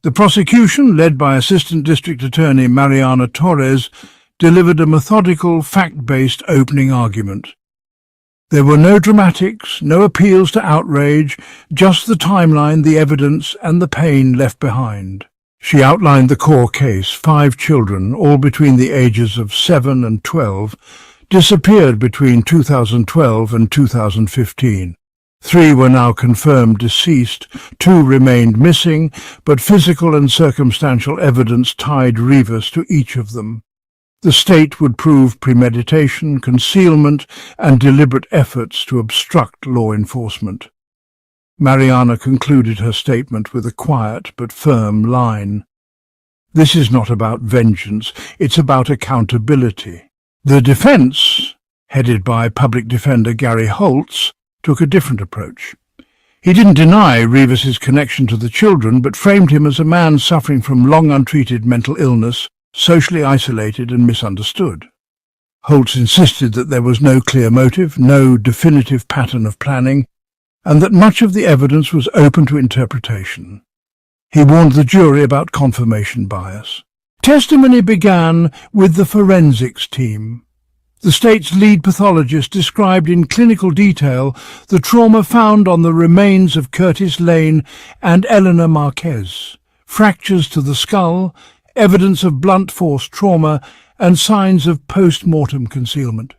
The prosecution, led by Assistant District Attorney Mariana Torres, delivered a methodical, fact-based opening argument. There were no dramatics, no appeals to outrage, just the timeline, the evidence, and the pain left behind. She outlined the core case. 5 children, all between the ages of 7 and 12, disappeared between 2012 and 2015. 3 were now confirmed deceased, 2 remained missing, but physical and circumstantial evidence tied Rivas to each of them. The state would prove premeditation, concealment, and deliberate efforts to obstruct law enforcement. Mariana concluded her statement with a quiet but firm line. This is not about vengeance, it's about accountability. The defense, headed by Public Defender Gary Holtz, took a different approach. He didn't deny Rivas's connection to the children, but framed him as a man suffering from long untreated mental illness, socially isolated and misunderstood. Holtz insisted that there was no clear motive, no definitive pattern of planning, and that much of the evidence was open to interpretation. He warned the jury about confirmation bias. Testimony began with the forensics team. The state's lead pathologist described in clinical detail the trauma found on the remains of Curtis Lane and Eleanor Marquez, fractures to the skull, evidence of blunt force trauma, and signs of post-mortem concealment.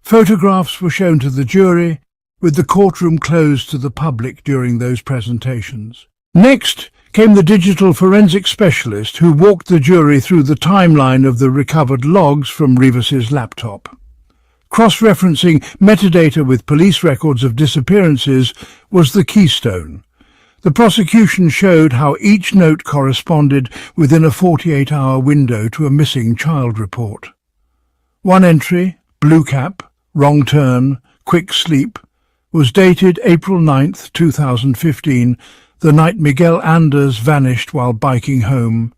Photographs were shown to the jury, with the courtroom closed to the public during those presentations. Next came the digital forensic specialist who walked the jury through the timeline of the recovered logs from Rivas's laptop. Cross-referencing metadata with police records of disappearances was the keystone. The prosecution showed how each note corresponded within a 48-hour window to a missing child report. One entry, blue cap, wrong turn, quick sleep, was dated April 9, 2015, the night Miguel Anders vanished while biking home.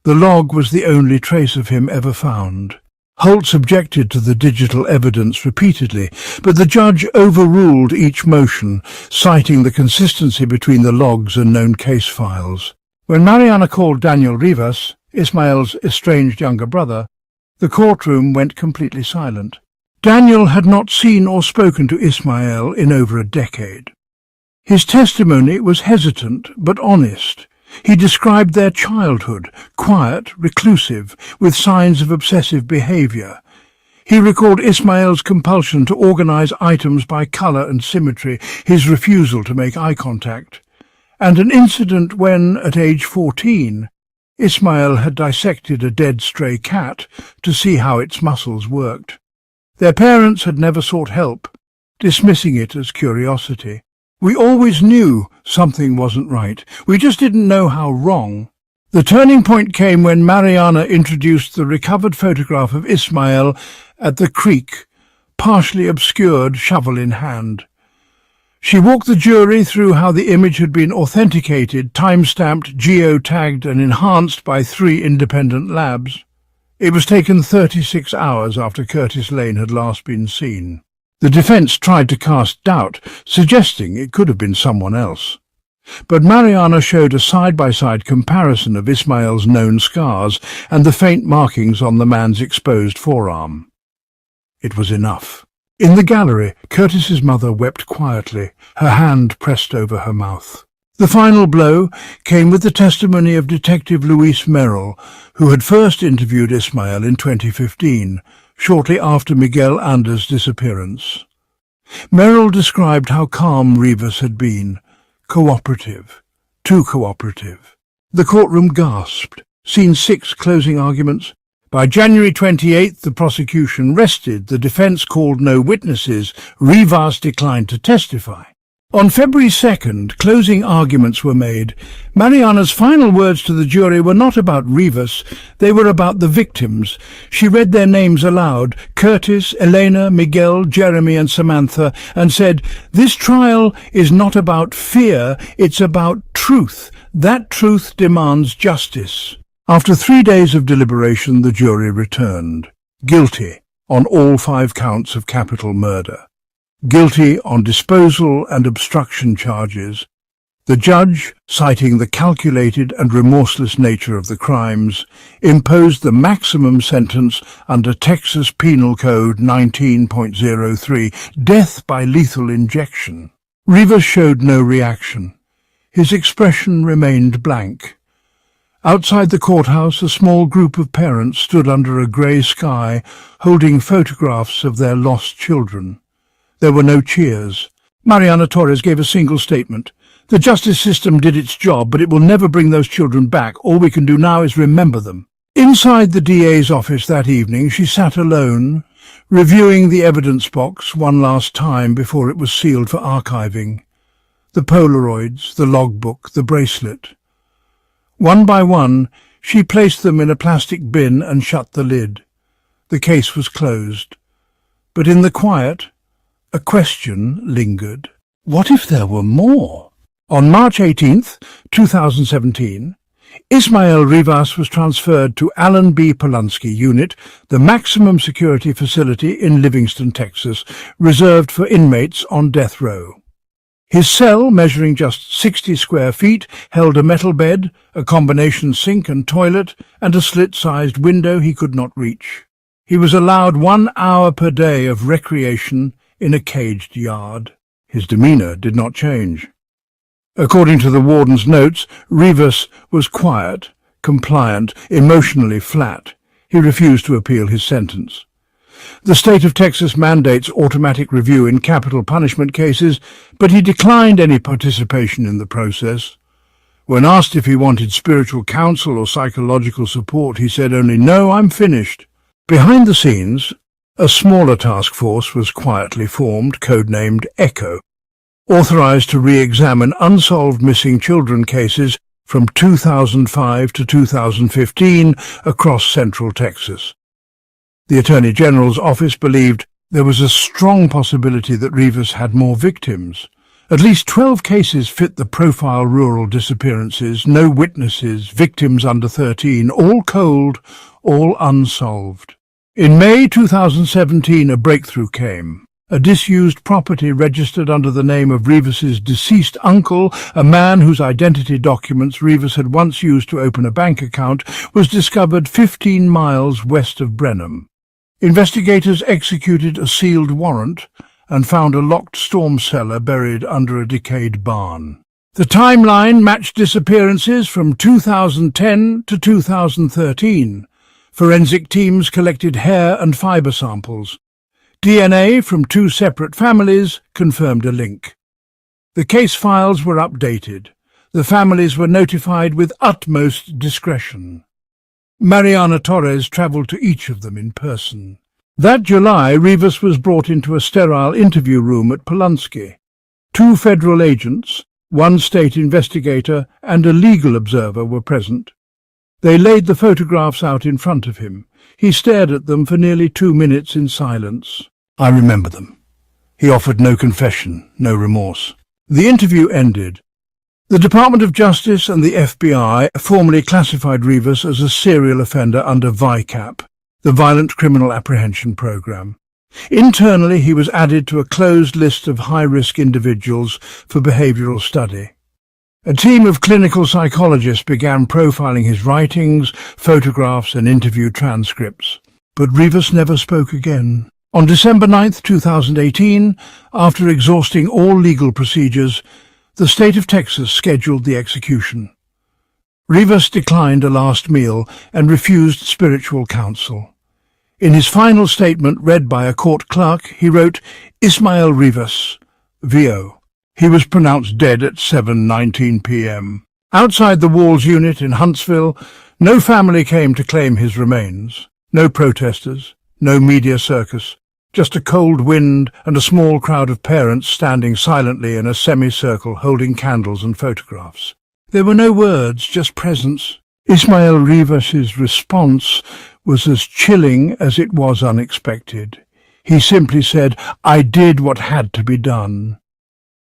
The log was the only trace of him ever found. Holtz objected to the digital evidence repeatedly, but the judge overruled each motion, citing the consistency between the logs and known case files. When Mariana called Daniel Rivas, Ismael's estranged younger brother, the courtroom went completely silent. Daniel had not seen or spoken to Ismael in over a decade. His testimony was hesitant but honest. He described their childhood, quiet, reclusive, with signs of obsessive behavior. He recalled Ismael's compulsion to organize items by color and symmetry, his refusal to make eye contact, and an incident when, at age 14, Ismael had dissected a dead stray cat to see how its muscles worked. Their parents had never sought help, dismissing it as curiosity. We always knew something wasn't right. We just didn't know how wrong. The turning point came when Mariana introduced the recovered photograph of Ismael at the creek, partially obscured, shovel in hand. She walked the jury through how the image had been authenticated, time-stamped, geo-tagged and enhanced by 3 independent labs. It was taken 36 hours after Curtis Lane had last been seen. The defense tried to cast doubt, suggesting it could have been someone else. But Mariana showed a side-by-side comparison of Ismael's known scars and the faint markings on the man's exposed forearm. It was enough. In the gallery, Curtis's mother wept quietly, her hand pressed over her mouth. The final blow came with the testimony of Detective Luis Merrill, who had first interviewed Ismael in 2015, shortly after Miguel Anda's disappearance. Merrill described how calm Rivas had been, cooperative, too cooperative. The courtroom gasped. Scene 6, closing arguments. By January 28th, the prosecution rested. The defense called no witnesses. Rivas declined to testify. On February 2nd, closing arguments were made. Mariana's final words to the jury were not about Rivas, they were about the victims. She read their names aloud, Curtis, Elena, Miguel, Jeremy and Samantha, and said, "This trial is not about fear, it's about truth. That truth demands justice." After 3 days of deliberation, the jury returned. Guilty on all 5 counts of capital murder. Guilty on disposal and obstruction charges. The judge, citing the calculated and remorseless nature of the crimes, imposed the maximum sentence under Texas Penal Code 19.03, death by lethal injection. Rivas showed no reaction. His expression remained blank. Outside the courthouse, a small group of parents stood under a grey sky, holding photographs of their lost children. There were no cheers. Mariana Torres gave a single statement. "The justice system did its job, but it will never bring those children back. All we can do now is remember them." Inside the DA's office that evening, she sat alone, reviewing the evidence box one last time before it was sealed for archiving. The Polaroids, the logbook, the bracelet. One by one, she placed them in a plastic bin and shut the lid. The case was closed. But in the quiet, a question lingered. What if there were more? On March 18th, 2017, Ismael Rivas was transferred to Alan B. Polansky Unit, the maximum security facility in Livingston, Texas, reserved for inmates on death row. His cell, measuring just 60 square feet, held a metal bed, a combination sink and toilet, and a slit-sized window he could not reach. He was allowed 1 hour per day of recreation in a caged yard. His demeanour did not change. According to the warden's notes, Rivas was quiet, compliant, emotionally flat. He refused to appeal his sentence. The state of Texas mandates automatic review in capital punishment cases, but he declined any participation in the process. When asked if he wanted spiritual counsel or psychological support, he said only, "No, I'm finished." Behind the scenes, a smaller task force was quietly formed, codenamed ECHO, authorized to re-examine unsolved missing children cases from 2005 to 2015 across central Texas. The Attorney General's office believed there was a strong possibility that Rivas had more victims. At least 12 cases fit the profile: rural disappearances, no witnesses, victims under 13, all cold, all unsolved. In May 2017, a breakthrough came. A disused property registered under the name of Rivas's deceased uncle, a man whose identity documents Rivas had once used to open a bank account, was discovered 15 miles west of Brenham. Investigators executed a sealed warrant and found a locked storm cellar buried under a decayed barn. The timeline matched disappearances from 2010 to 2013. Forensic teams collected hair and fibre samples. DNA from 2 separate families confirmed a link. The case files were updated. The families were notified with utmost discretion. Mariana Torres travelled to each of them in person. That July, Rivas was brought into a sterile interview room at Polansky. 2 federal agents, 1 state investigator, and a legal observer were present. They laid the photographs out in front of him. He stared at them for nearly 2 minutes in silence. "I remember them." He offered no confession, no remorse. The interview ended. The Department of Justice and the FBI formally classified Rivas as a serial offender under VICAP, the Violent Criminal Apprehension Program. Internally, he was added to a closed list of high-risk individuals for behavioral study. A team of clinical psychologists began profiling his writings, photographs and interview transcripts. But Rivas never spoke again. On December 9, 2018, after exhausting all legal procedures, the state of Texas scheduled the execution. Rivas declined a last meal and refused spiritual counsel. In his final statement read by a court clerk, he wrote, "Ismael Rivas, VO." He was pronounced dead at 7:19 p.m. Outside the Walls unit in Huntsville, no family came to claim his remains. No protesters, no media circus, just a cold wind and a small crowd of parents standing silently in a semicircle holding candles and photographs. There were no words, just presence. Ismael Rivas's response was as chilling as it was unexpected. He simply said, "I did what had to be done."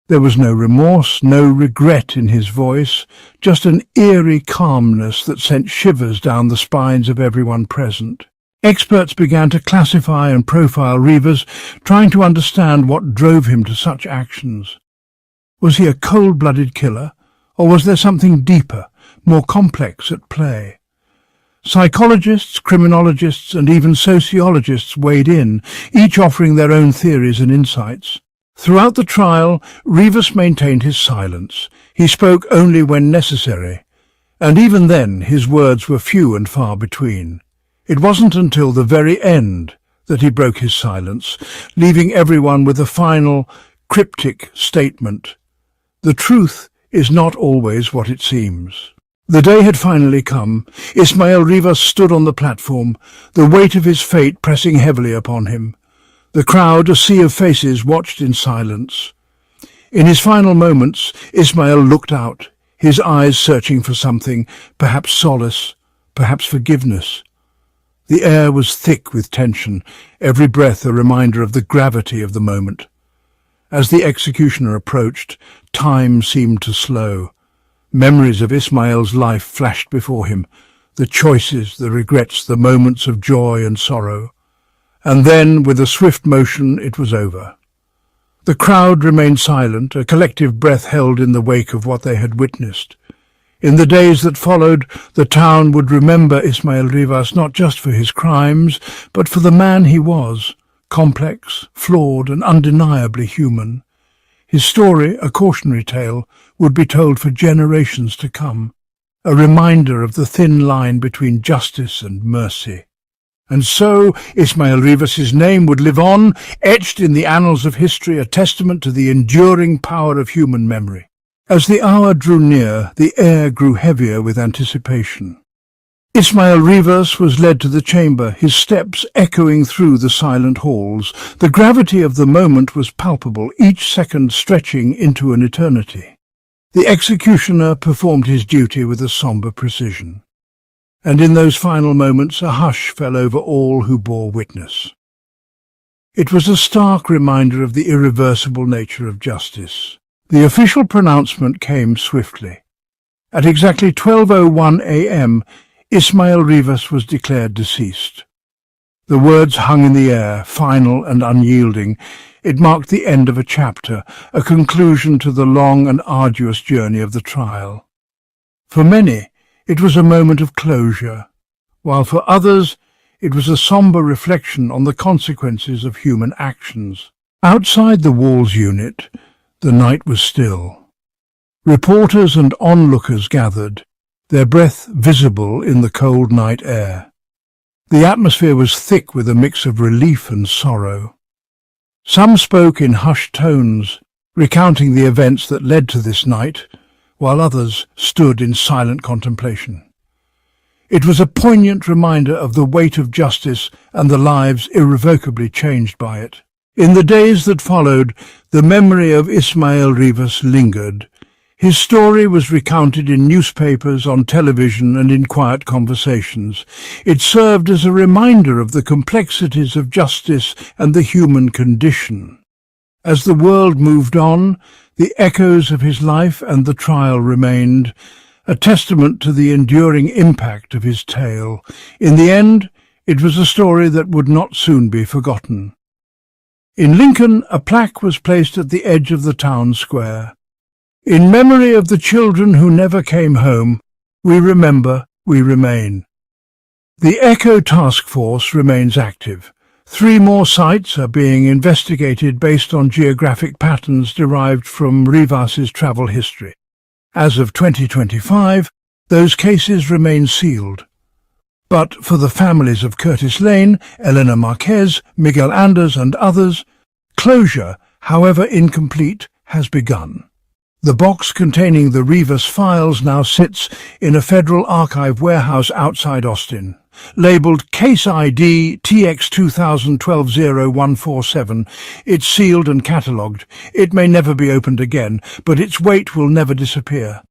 There was no remorse, no regret in his voice, just an eerie calmness that sent shivers down the spines of everyone present. Experts began to classify and profile Rivas, trying to understand what drove him to such actions. Was he a cold-blooded killer, or was there something deeper, more complex at play? Psychologists, criminologists, and even sociologists weighed in, each offering their own theories and insights. Throughout the trial, Rivas maintained his silence. He spoke only when necessary, and even then his words were few and far between. It wasn't until the very end that he broke his silence, leaving everyone with a final, cryptic statement. The truth is not always what it seems. The day had finally come. Ismael Rivas stood on the platform, the weight of his fate pressing heavily upon him. The crowd, a sea of faces, watched in silence. In his final moments, Ismael looked out, his eyes searching for something, perhaps solace, perhaps forgiveness. The air was thick with tension, every breath a reminder of the gravity of the moment. As the executioner approached, time seemed to slow. Memories of Ismael's life flashed before him, the choices, the regrets, the moments of joy and sorrow. And then, with a swift motion, it was over. The crowd remained silent, a collective breath held in the wake of what they had witnessed. In the days that followed, the town would remember Ismael Rivas not just for his crimes, but for the man he was, complex, flawed, and undeniably human. His story, a cautionary tale, would be told for generations to come, a reminder of the thin line between justice and mercy. And so Ismael Rivas's name would live on, etched in the annals of history, a testament to the enduring power of human memory. As the hour drew near, the air grew heavier with anticipation. Ismael Rivas was led to the chamber, his steps echoing through the silent halls. The gravity of the moment was palpable, each second stretching into an eternity. The executioner performed his duty with a somber precision. And in those final moments a hush fell over all who bore witness. It was a stark reminder of the irreversible nature of justice. The official pronouncement came swiftly. At exactly 12:01 a.m., Ismael Rivas was declared deceased. The words hung in the air, final and unyielding. It marked the end of a chapter, a conclusion to the long and arduous journey of the trial. For many, it was a moment of closure, while for others it was a somber reflection on the consequences of human actions. Outside the Walls unit, the night was still. Reporters and onlookers gathered, their breath visible in the cold night air. The atmosphere was thick with a mix of relief and sorrow. Some spoke in hushed tones, recounting the events that led to this night, while others stood in silent contemplation. It was a poignant reminder of the weight of justice and the lives irrevocably changed by it. In the days that followed, the memory of Ismael Rivas lingered. His story was recounted in newspapers, on television, and in quiet conversations. It served as a reminder of the complexities of justice and the human condition. As the world moved on, the echoes of his life and the trial remained, a testament to the enduring impact of his tale. In the end, it was a story that would not soon be forgotten. In Lincoln, a plaque was placed at the edge of the town square. In memory of the children who never came home, we remember, we remain. The ECHO task force remains active. 3 more sites are being investigated based on geographic patterns derived from Rivas's travel history. As of 2025, those cases remain sealed. But for the families of Curtis Lane, Elena Marquez, Miguel Anders and others, closure, however incomplete, has begun. The box containing the Rivas files now sits in a federal archive warehouse outside Austin. Labelled Case ID TX2012-0147, it's sealed and catalogued. It may never be opened again, but its weight will never disappear.